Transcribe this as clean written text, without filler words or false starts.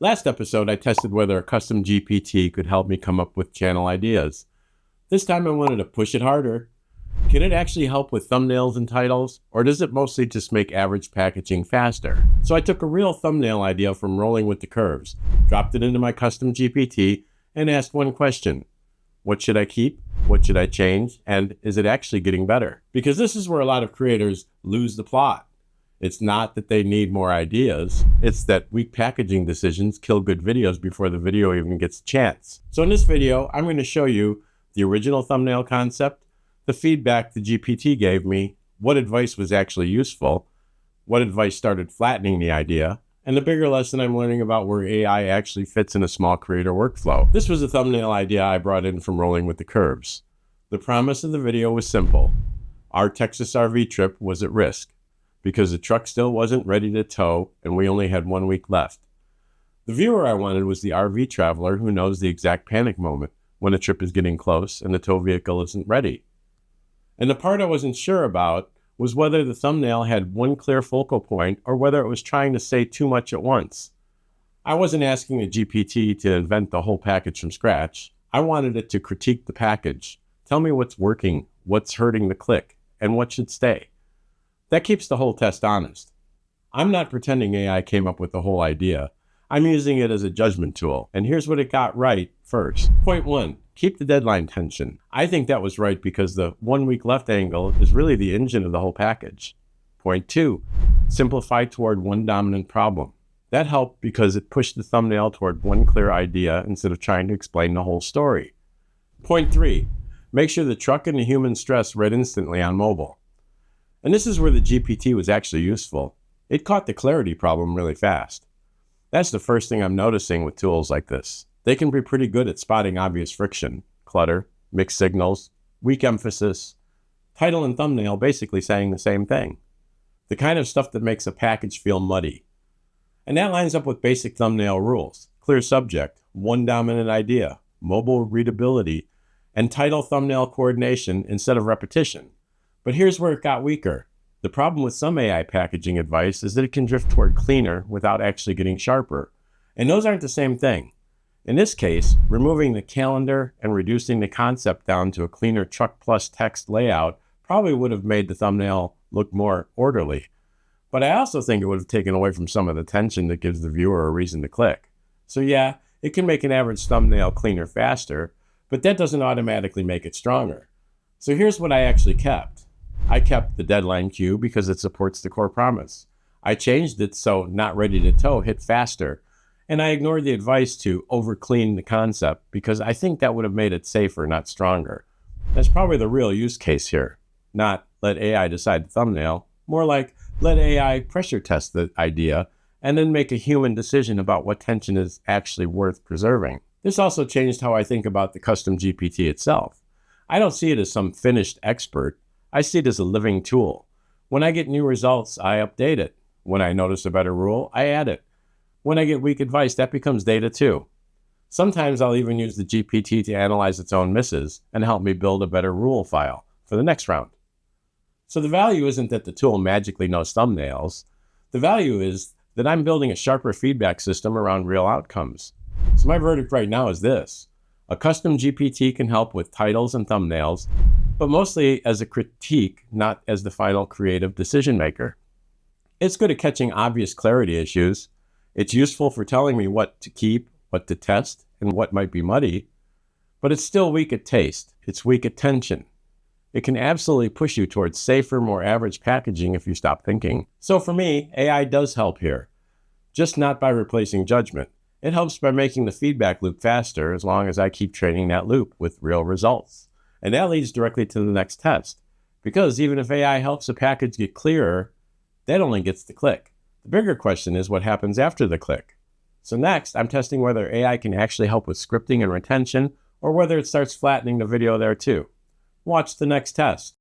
Last episode, I tested whether a custom GPT could help me come up with channel ideas. This time I wanted to push it harder. Can it actually help with thumbnails and titles, or does it mostly just make average packaging faster? So I took a real thumbnail idea from Rolling with the Curves, dropped it into my custom GPT, and asked one question. What should I keep? What should I change? And is it actually getting better? Because this is where a lot of creators lose the plot. It's not that they need more ideas, it's that weak packaging decisions kill good videos before the video even gets a chance. So in this video, I'm going to show you the original thumbnail concept, the feedback the GPT gave me, what advice was actually useful, what advice started flattening the idea, and the bigger lesson I'm learning about where AI actually fits in a small creator workflow. This was a thumbnail idea I brought in from Rolling with the Curves. The promise of the video was simple. Our Texas RV trip was at risk because the truck still wasn't ready to tow and we only had 1 week left. The viewer I wanted was the RV traveler who knows the exact panic moment when a trip is getting close and the tow vehicle isn't ready. And the part I wasn't sure about was whether the thumbnail had one clear focal point or whether it was trying to say too much at once. I wasn't asking the GPT to invent the whole package from scratch. I wanted it to critique the package, tell me what's working, what's hurting the click, and what should stay. That keeps the whole test honest. I'm not pretending AI came up with the whole idea. I'm using it as a judgment tool, and here's what it got right first. Point 1, keep the deadline tension. I think that was right because the 1 week left angle is really the engine of the whole package. Point 2, simplify toward one dominant problem. That helped because it pushed the thumbnail toward one clear idea instead of trying to explain the whole story. Point 3, make sure the truck and the human stress read instantly on mobile. And this is where the GPT was actually useful. It caught the clarity problem really fast. That's the first thing I'm noticing with tools like this. They can be pretty good at spotting obvious friction, clutter, mixed signals, weak emphasis, title and thumbnail basically saying the same thing. The kind of stuff that makes a package feel muddy. And that lines up with basic thumbnail rules. Clear subject, one dominant idea, mobile readability, and title thumbnail coordination instead of repetition. But here's where it got weaker. The problem with some AI packaging advice is that it can drift toward cleaner without actually getting sharper. And those aren't the same thing. In this case, removing the calendar and reducing the concept down to a cleaner truck plus text layout probably would have made the thumbnail look more orderly. But I also think it would have taken away from some of the tension that gives the viewer a reason to click. So yeah, it can make an average thumbnail cleaner faster, but that doesn't automatically make it stronger. So here's what I actually kept. I kept the deadline cue because it supports the core promise. I changed it so not ready to tow hit faster, and I ignored the advice to over-clean the concept because I think that would have made it safer, not stronger. That's probably the real use case here. Not let AI decide the thumbnail, more like let AI pressure test the idea and then make a human decision about what tension is actually worth preserving. This also changed how I think about the custom GPT itself. I don't see it as some finished expert. I see it as a living tool. When I get new results, I update it. When I notice a better rule, I add it. When I get weak advice, that becomes data too. Sometimes I'll even use the GPT to analyze its own misses and help me build a better rule file for the next round. So the value isn't that the tool magically knows thumbnails. The value is that I'm building a sharper feedback system around real outcomes. So my verdict right now is this. A custom GPT can help with titles and thumbnails, but mostly as a critique, not as the final creative decision maker. It's good at catching obvious clarity issues. It's useful for telling me what to keep, what to test, and what might be muddy, but it's still weak at taste. It's weak at tension. It can absolutely push you towards safer, more average packaging if you stop thinking. So for me, AI does help here, just not by replacing judgment. It helps by making the feedback loop faster as long as I keep training that loop with real results. And that leads directly to the next test. Because even if AI helps a package get clearer, that only gets the click. The bigger question is what happens after the click. So next, I'm testing whether AI can actually help with scripting and retention, or whether it starts flattening the video there too. Watch the next test.